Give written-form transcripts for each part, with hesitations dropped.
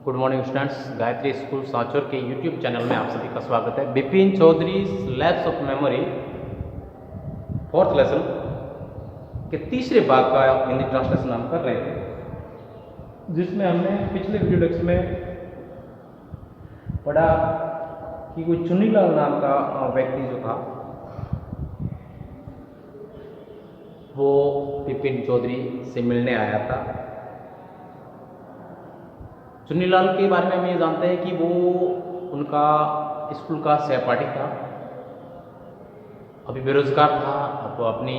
Good morning students, Gayatri school Sanchore के YouTube channel में आप सभी का स्वागत है। Bipin Choudhary labs of memory fourth lesson के तीसरे भाग का हिंदी ट्रांसलेशन हम कर रहे थे, जिसमें हमने पिछले वीडियो लेक्चर में पढ़ा कि कोई चुन्नीलाल नाम का व्यक्ति जो था वो बिपिन चौधरी से मिलने आया था। चुन्नीलाल के बारे में हम ये जानते हैं कि वो उनका स्कूल का सहपाठी था, अभी बेरोजगार था, अब अपनी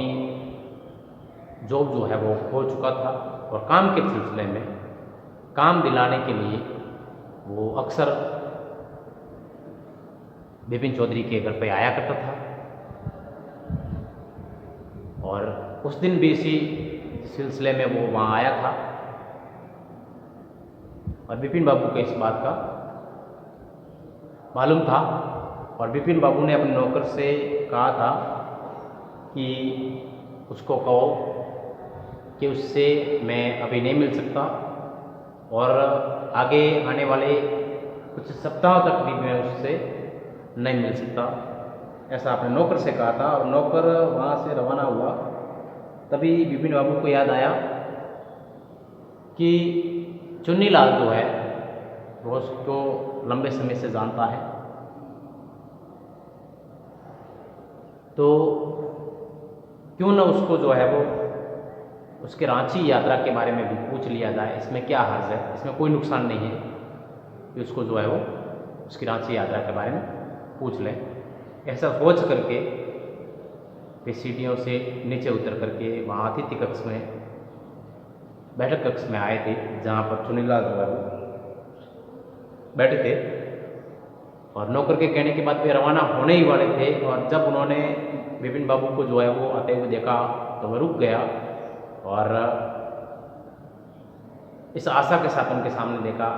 जॉब जो है वो खो चुका था और काम के सिलसिले में काम दिलाने के लिए वो अक्सर बिपिन चौधरी के घर पे आया करता था। और उस दिन भी इसी सिलसिले में वो वहाँ आया था और बिपिन बाबू को इस बात का मालूम था और बिपिन बाबू ने अपने नौकर से कहा था कि उसको कहो कि उससे मैं अभी नहीं मिल सकता और आगे आने वाले कुछ सप्ताहों तक भी मैं उससे नहीं मिल सकता, ऐसा अपने नौकर से कहा था। और नौकर वहाँ से रवाना हुआ, तभी बिपिन बाबू को याद आया कि चुन्नीलाल जो है वो उसको लंबे समय से जानता है, तो क्यों न उसको जो है वो उसके रांची यात्रा के बारे में भी पूछ लिया जाए। इसमें क्या हर्ज है, इसमें कोई नुकसान नहीं है कि उसको जो है वो उसकी रांची यात्रा के बारे में पूछ लें। ऐसा सोच करके वे सीढ़ियों से नीचे उतर करके वहाँ अतिथि कक्ष में बैठक कक्ष में आए थे, जहाँ पर चुन्नीलाल जो है वो बैठे थे। और नौकर के कहने के बाद वे रवाना होने ही वाले थे और जब उन्होंने बिपिन बाबू को जो है वो आते हुए देखा तो वह रुक गया और इस आशा के साथ उनके सामने देखा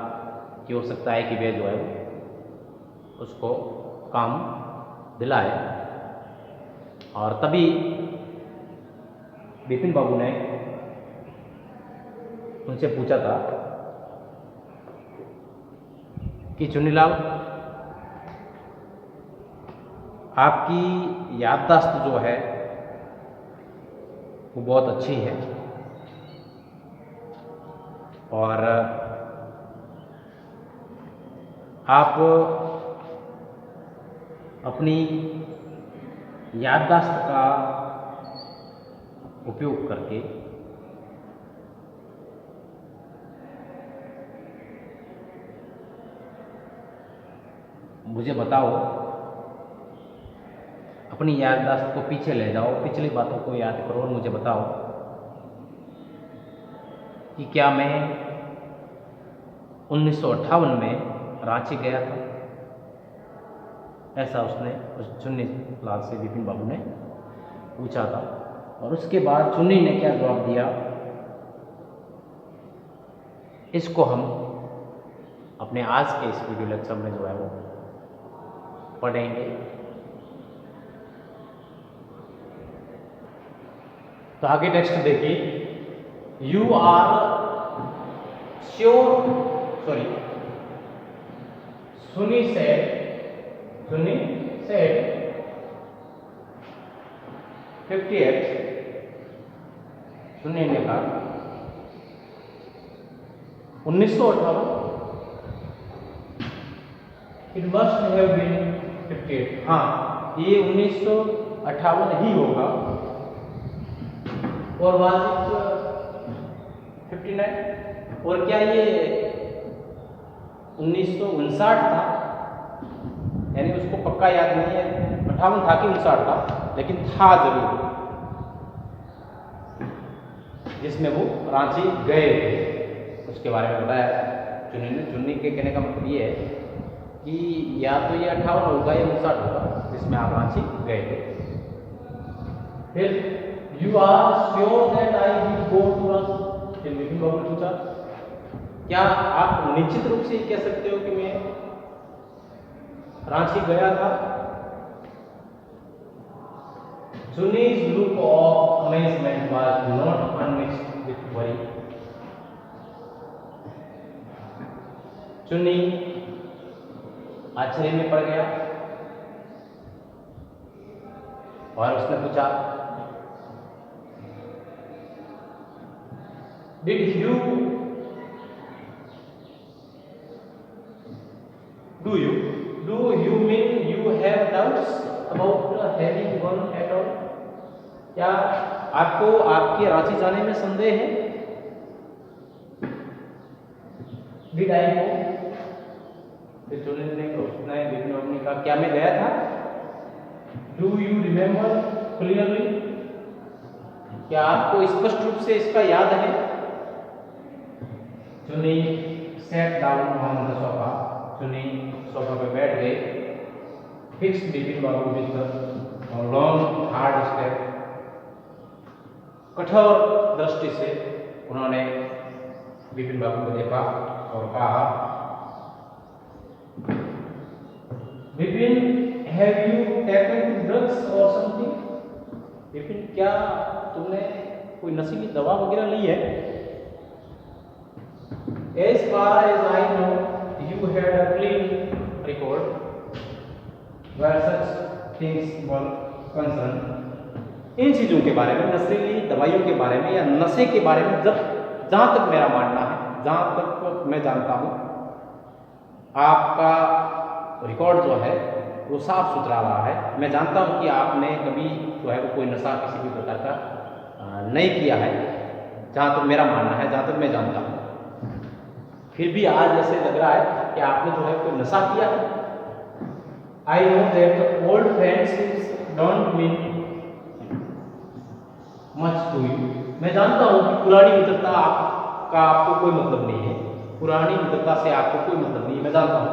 कि हो सकता है कि वे जो है उसको काम दिलाए। और तभी बिपिन बाबू ने उनसे पूछा था कि चुन्नीलाल, आपकी याददाश्त जो है वो बहुत अच्छी है और आप अपनी याददाश्त का उपयोग करके मुझे बताओ, अपनी याददाश्त को पीछे ले जाओ, पिछली बातों को याद करो और मुझे बताओ कि क्या मैं 1958 में रांची गया था। ऐसा उसने उस चुन्नीलाल से बिपिन बाबू ने पूछा था। और उसके बाद चुन्नी ने क्या जवाब दिया, इसको हम अपने आज के इस वीडियो लेक्चर में जो है वो पढ़ेंगे। तो आगे टेक्स्ट देखिए, यू आर श्योर, सॉरी, सुनी सेड 50x, सुनी ने कहा 1958, इट मस्ट हैव बीन 58, हाँ ये 1958 ही होगा। और वाजिब 59, और क्या ये 1959 था, यानी उसको पक्का याद नहीं है 58 था कि 59 था, लेकिन था जरूर, जिसमें वो रांची गए थे, उसके बारे में बताया चुन्नी के कहने का मतलब ये है कि या तो ये 58 होगा या 59 होगा, जिसमें आप रांची गए थे। फिर you are sure that I will go to Ranchi, Bipin Babu ने पूछा, क्या आप निश्चित रूप से कह सकते हो कि मैं रांची गया था। Sunni's look of amazement was not unmixed with worry. चुन्नी आश्चर्य में पड़ गया और उसने पूछा, did you do you mean you have doubts about having gone at all? क्या आपको आपके रांची जाने में संदेह है? डिड आई गो? फिर चुन्नी ने विपिन बाबू ने कहा, क्या मैं गया था? Do you remember clearly? क्या आपको स्पष्ट रूप से इसका याद है? चुन्नी set down on the sofa. चुन्नी सोफा पे बैठ गए। Fix Vipin Babu with long hard step. कठोर दृष्टि से उन्होंने विपिन बाबू को देखा और कहा, Vipin, have you taken drugs और समथिंग? विपिन, क्या तुमने कोई नशीली दवा वगैरह ली है? As far as I know, you had a clean record where such things were concerned. इन चीजों के बारे में, नशीली दवाइयों के बारे में या नशे के बारे में, जहां तक मेरा मानना है, जहां तक मैं जानता हूं, आपका रिकॉर्ड जो है वो साफ सुथरा रहा है। मैं जानता हूं कि आपने कभी जो है वो कोई नशा किसी भी प्रकार का नहीं किया है, जहां तक मेरा मानना है, जहां तक मैं जानता हूं। फिर भी आज ऐसे लग रहा है कि आपने जो है कोई नशा किया है। I know that old friends don't mean much to you. मैं जानता हूं कि पुरानी मित्रता का आपको कोई मतलब नहीं है, पुरानी मित्रता से आपको कोई मतलब नहीं है, मैं जानता हूं।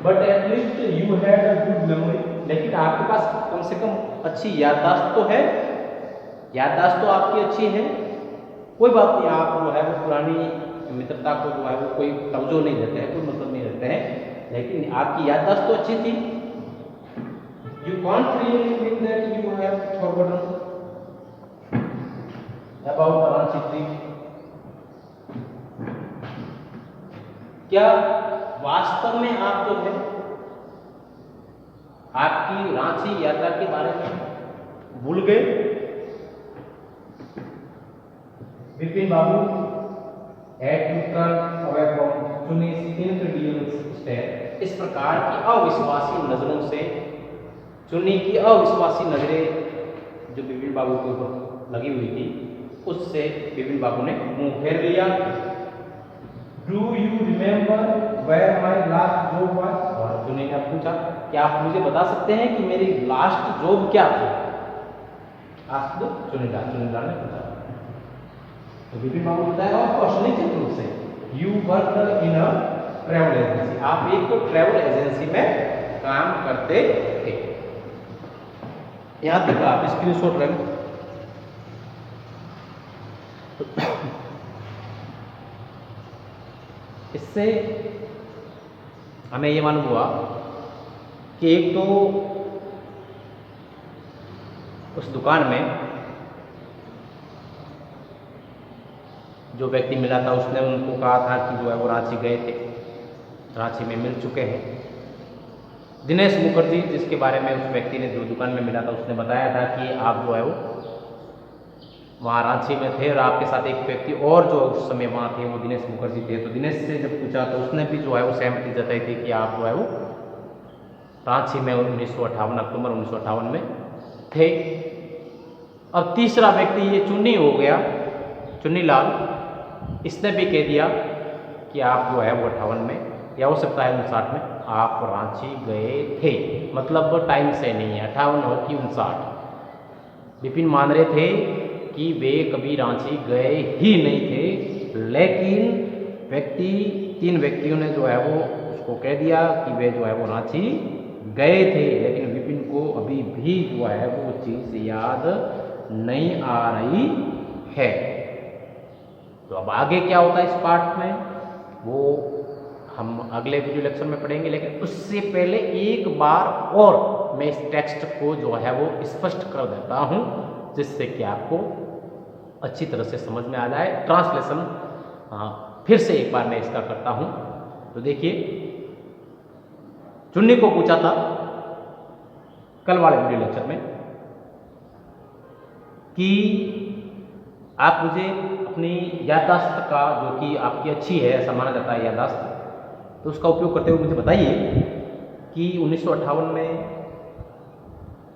But at least you had a good memory. लेकिन आपके पास कम से कम अच्छी याददाश्त तो है, याददाश्त तो आपकी अच्छी है। कोई बात नहीं, आप जो है वो पुरानी मित्रता को जो है वो कोई तवज्जो नहीं देते हैं, कोई मतलब नहीं देते हैं, लेकिन आपकी याददाश्त तो अच्छी थी। You can't really think that you have forgotten about Ranchi trip? क्या वास्तव में आप जो है आपकी रांची यात्रा के बारे में भूल गए? विपिन बाबू had to turn away from Chunni's incredulous stare। इस प्रकार की अविश्वासी नजरों से, चुन्नी की अविश्वासी नजरें जो विपिन बाबू के ऊपर लगी हुई थी, उससे विपिन बाबू ने मुंह फेर लिया। Do you remember where my last job was? और चुन्नी ने पूछा, क्या आप मुझे बता सकते हैं कि मेरी लास्ट जॉब क्या थी? आस्क्ड चुन्नीलाल ने पूछा। तो विपिन बाबू बताया, ऑफ कोर्स, निश्चित रूप से, you work in a travel agency. आप एक तो ट्रैवल एजेंसी में काम करते थे। यहां तक आप स्क्रीनशॉट रख। इससे हमें ये मालूम हुआ कि एक तो उस दुकान में जो व्यक्ति मिला था, उसने उनको कहा था कि जो है वो रांची गए थे, रांची में मिल चुके हैं। दिनेश मुखर्जी, जिसके बारे में उस व्यक्ति ने जो दुकान में मिला था, उसने बताया था कि आप जो है वो वहाँ रांची में थे और आपके साथ एक व्यक्ति और जो उस समय वहाँ थे वो दिनेश मुखर्जी थे। तो दिनेश से जब पूछा तो उसने भी जो है वो सहमति जताई थी कि आप जो है वो रांची में 1958 अक्टूबर 1958 में थे। अब तीसरा व्यक्ति ये चुन्नी हो गया, चुन्नीलाल, इसने भी कह दिया कि आप जो है वो 58 में या हो सकता है 59 में आप रांची गए थे। मतलब टाइम से नहीं है, 58 हो कि 59। विपिन मान रहे थे कि वे कभी रांची गए ही नहीं थे, लेकिन तीन व्यक्तियों ने जो है वो उसको कह दिया कि वे जो है वो रांची गए थे, लेकिन विपिन को अभी भी जो है वो चीज़ याद नहीं आ रही है। तो अब आगे क्या होता है इस पार्ट में, वो हम अगले वीडियो लेक्चर में पढ़ेंगे। लेकिन उससे पहले एक बार और मैं इस टेक्स्ट को जो है वो स्पष्ट कर देता हूँ, जिससे कि आपको अच्छी तरह से समझ में आ जाए। ट्रांसलेशन फिर से एक बार मैं इसका करता हूँ। तो देखिए, चुन्नी को पूछा था कल वाले वीडियो लेक्चर में कि आप मुझे अपनी याददाश्त का, जो कि आपकी अच्छी है ऐसा माना जाता है याददाश्त, तो उसका उपयोग करते हुए मुझे बताइए कि 1958 में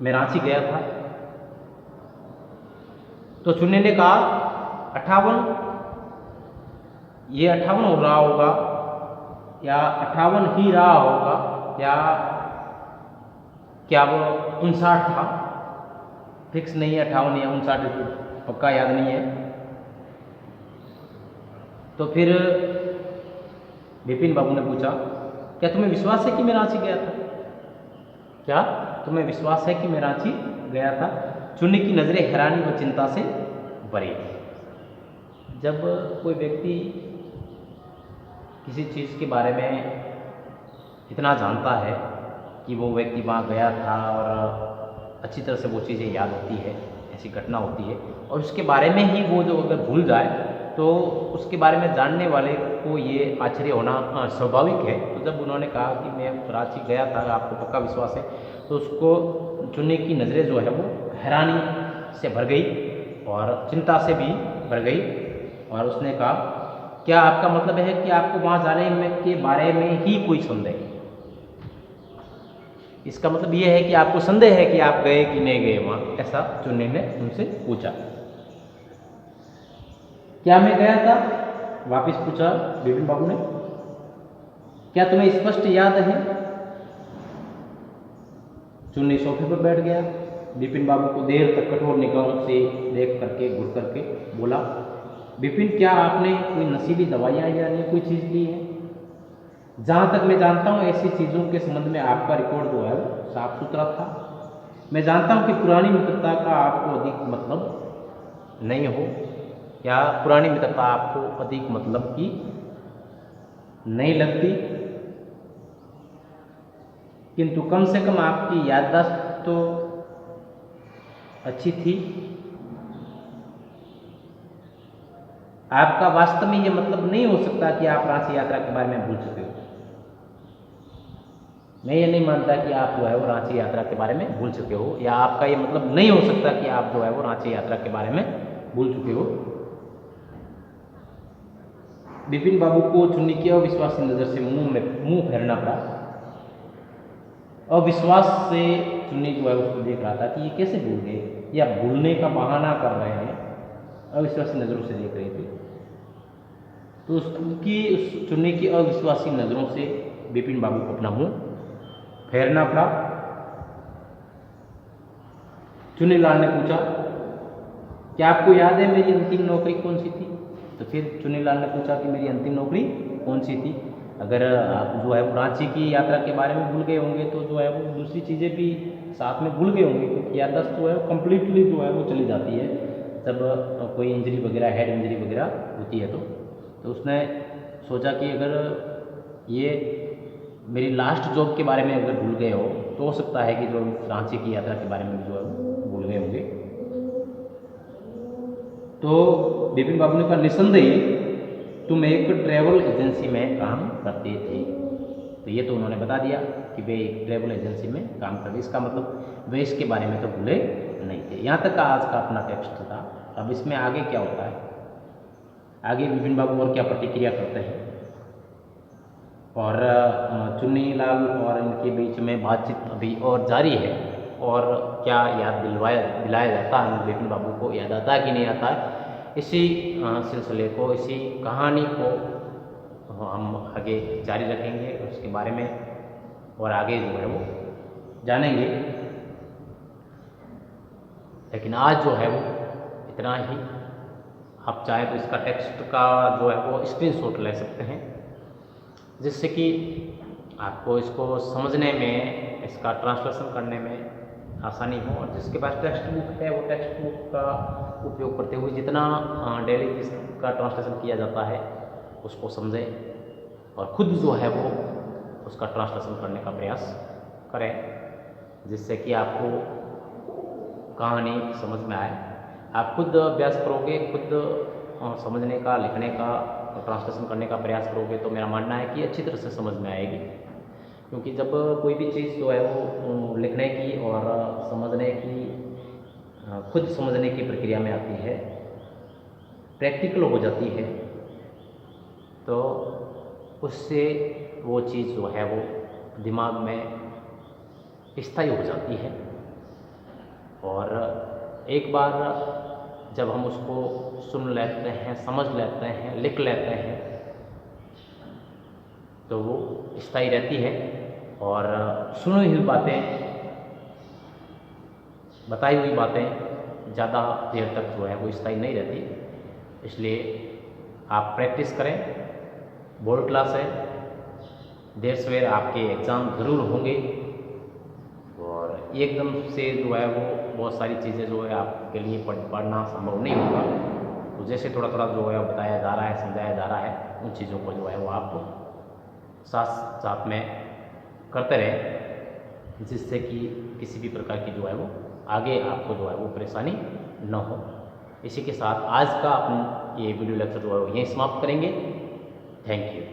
मैं रांची गया था। तो चुन्नी ने कहा 58, ये 58 हो रहा होगा या 58 ही रहा होगा या क्या वो 59 था, फिक्स नहीं है, 58 या 59 पक्का याद नहीं है। तो फिर विपिन बाबू ने पूछा, क्या तुम्हें विश्वास है कि मैं रांची गया था? क्या तुम्हें विश्वास है कि मैं रांची गया था? चुन्नी की नज़रें हैरानी व चिंता से भरी थी। जब कोई व्यक्ति किसी चीज़ के बारे में इतना जानता है कि वो व्यक्ति वहाँ गया था और अच्छी तरह से वो चीज़ें याद होती है, ऐसी घटना होती है, और उसके बारे में ही वो जो अगर भूल जाए तो उसके बारे में जानने वाले को ये आश्चर्य होना स्वाभाविक है। तो जब उन्होंने कहा कि मैं रांची गया था, आपको पक्का विश्वास है, तो उसको चुन्नी की नज़रें जो है वो हैरानी से भर गई और चिंता से भी भर गई। और उसने कहा, क्या आपका मतलब है कि आपको वहाँ जाने में के बारे में ही कोई संदेह? इसका मतलब ये है कि आपको संदेह है कि आप गए कि नहीं गए वहाँ, ऐसा चुन्नी ने उनसे पूछा। क्या मैं गया था? वापिस पूछा विपिन बाबू ने। क्या तुम्हें स्पष्ट याद है? चुन्नी सोफे पर बैठ गया। विपिन बाबू को देर तक कठोर निगाहों से देख करके घूर करके बोला, विपिन, क्या आपने कोई नशीली दवाइयाँ या नहीं कोई चीज़ ली है? जहाँ तक मैं जानता हूँ ऐसी चीज़ों के संबंध में आपका रिकॉर्ड जो है वो साफ सुथरा था। मैं जानता हूँ कि पुरानी मित्रता का आपको अधिक मतलब नहीं हो, या पुरानी मित्रता आपको अधिक मतलब की नहीं लगती, किंतु कम से कम आपकी याददाश्त तो अच्छी थी। आपका वास्तव में ये मतलब नहीं हो सकता कि आप रांची यात्रा के बारे में भूल चुके हो। मैं ये नहीं मानता कि आप जो है वो रांची यात्रा के बारे में भूल चुके हो, या आपका ये मतलब नहीं हो सकता कि आप जो है वो रांची यात्रा के बारे में भूल चुके हो। विपिन बाबू को चुन्नी की अविश्वासी नज़र से मुंह फेरना पड़ा। अविश्वास से चुन्नी जो है उसको देख रहा था कि ये कैसे भूल गए, या भूलने का बहाना कर रहे हैं, अविश्वासी नज़रों से देख रहे थे। तो उसकी उस चुन्नी की अविश्वासी नज़रों से विपिन बाबू को अपना मुंह फेरना पड़ा। चुन्नी लाल ने पूछा, क्या आपको याद है मेरी अंतिम नौकरी कौन सी थी? तो फिर चुन्नी लाल ने पूछा कि मेरी अंतिम नौकरी कौन सी थी? अगर आप जो है रांची की यात्रा के बारे में भूल गए होंगे तो जो है वो दूसरी चीज़ें भी साथ में भूल गए होंगे, क्योंकि याददाश्त जो है वो कम्प्लीटली जो है वो चली जाती है जब कोई इंजरी वगैरह, हेड इंजरी वगैरह होती है। तो उसने सोचा कि अगर ये मेरी लास्ट जॉब के बारे में अगर भूल गए हो तो हो सकता है कि जो रांची की यात्रा के बारे में भी जो है वो भूल गए होंगे। तो विपिन बाबू ने कहा, निसंदेह तुम एक ट्रैवल एजेंसी में काम करते थे। तो ये तो उन्होंने बता दिया कि वे एक ट्रैवल एजेंसी में काम करते, इसका मतलब वे इसके बारे में तो भूले नहीं थे। यहाँ तक का आज का अपना टेक्स्ट था। अब इसमें आगे क्या होता है, आगे विपिन बाबू और क्या प्रतिक्रिया करते हैं, और चुन्नी लाल और इनके बीच में बातचीत अभी और जारी है, और क्या याद दिलाया जाता है विपिन बाबू को, याद आता है कि नहीं आता है, इसी सिलसिले को, इसी कहानी को हम आगे जारी रखेंगे उसके बारे में, और आगे जो है वो जानेंगे। लेकिन आज जो है वो इतना ही। आप चाहें तो इसका टेक्स्ट का जो है वो स्क्रीनशॉट ले सकते हैं, जिससे कि आपको इसको समझने में, इसका ट्रांसलेशन करने में आसानी हो, और जिसके पास टेक्स्ट बुक है वो टेक्स्ट बुक का उपयोग करते हुए जितना डेली इसका ट्रांसलेशन किया जाता है उसको समझें, और ख़ुद जो है वो उसका ट्रांसलेशन करने का प्रयास करें, जिससे कि आपको कहानी समझ में आए। आप खुद अभ्यास करोगे, खुद समझने का, लिखने का ट्रांसलेशन करने का प्रयास करोगे तो मेरा मानना है कि अच्छी तरह से समझ में आएगी। क्योंकि जब कोई भी चीज़ जो है वो लिखने की और समझने की, खुद समझने की प्रक्रिया में आती है, प्रैक्टिकल हो जाती है, तो उससे वो चीज़ जो है वो दिमाग में स्थायी हो जाती है। और एक बार जब हम उसको सुन लेते हैं, समझ लेते हैं, लिख लेते हैं, तो वो स्थायी रहती है। और सुनी हुई बातें, बताई हुई बातें ज़्यादा देर तक जो है वो स्थायी नहीं रहती। इसलिए आप प्रैक्टिस करें। बोर्ड क्लास है, देर सवेर आपके एग्ज़ाम ज़रूर होंगे और एकदम से जो है वो बहुत सारी चीज़ें जो है आपके लिए पढ़ना संभव नहीं होगा। तो जैसे थोड़ा थोड़ा जो है बताया जा रहा है, समझाया जा रहा है, उन चीज़ों को जो है वो आप साथ साथ में करते रहें, जिससे कि किसी भी प्रकार की जो है वो आगे आपको जो है वो परेशानी न हो। इसी के साथ आज का अपन ये वीडियो लेक्चर जो है वो यहीं समाप्त करेंगे। Thank you.